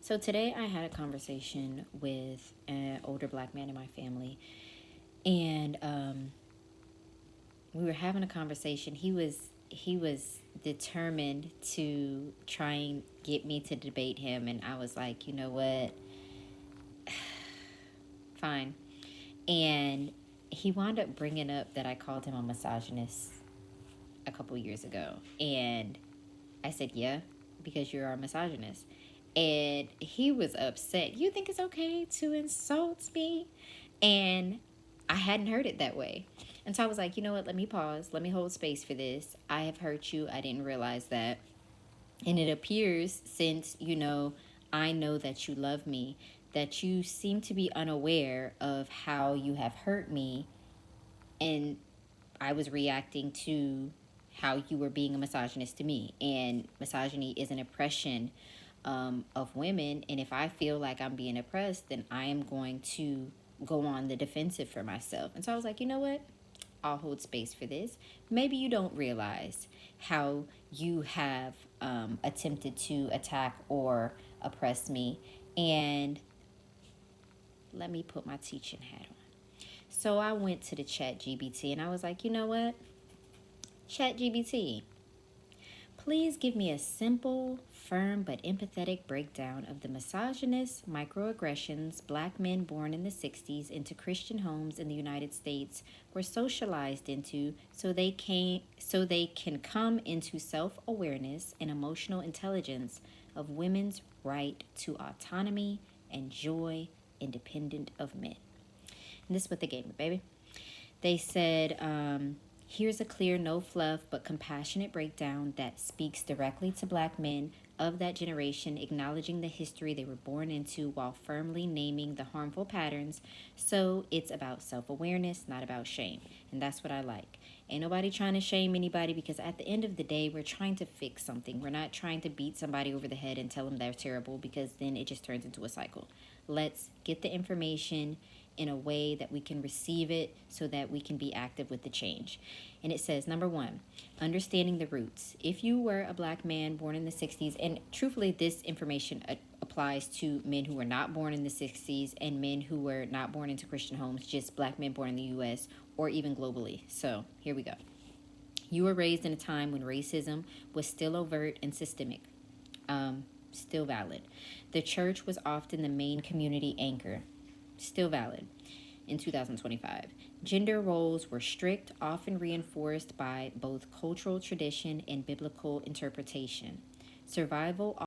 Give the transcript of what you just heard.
So today I had a conversation with an older black man in my family, and we were having a conversation. He was determined to try and get me to debate him, and I was like, you know what, fine. And he wound up bringing up that I called him a misogynist a couple years ago, and I said, yeah, because you're a misogynist. And he was upset. You think it's okay to insult me? And I hadn't heard it that way. And so I was like, you know what? Let me pause. Let me hold space for this. I have hurt you. I didn't realize that. And it appears, since, I know that you love me, that you seem to be unaware of how you have hurt me. And I was reacting to how you were being a misogynist to me. And misogyny is an oppression of women. And if I feel like I'm being oppressed, then I am going to go on the defensive for myself. And so I was like, you know what? I'll hold space for this. Maybe you don't realize how you have attempted to attack or oppress me. And let me put my teaching hat on. So I went to the ChatGPT and I was like, you know what? ChatGPT, please give me a simple, firm, but empathetic breakdown of the misogynist microaggressions black men born in the 60s into Christian homes in the United States were socialized into, so they can come into self-awareness and emotional intelligence of women's right to autonomy and joy independent of men. And this is what they gave me, baby. They said, here's a clear, no fluff, but compassionate breakdown that speaks directly to black men of that generation, acknowledging the history they were born into while firmly naming the harmful patterns. So it's about self awareness, not about shame. And that's what I like. Ain't nobody trying to shame anybody, because at the end of the day, we're trying to fix something. We're not trying to beat somebody over the head and tell them they're terrible, because then it just turns into a cycle. Let's get the information in a way that we can receive it so that we can be active with the change. And it says, number one, understanding the roots. If you were a black man born in the 60s, and truthfully, this information applies to men who were not born in the 60s and men who were not born into Christian homes, just black men born in the U.S. or even globally. So here we go. You were raised in a time when racism was still overt and systemic. Still valid. The church was often the main community anchor. Still valid in 2025. Gender roles were strict, often reinforced by both cultural tradition and biblical interpretation. Survival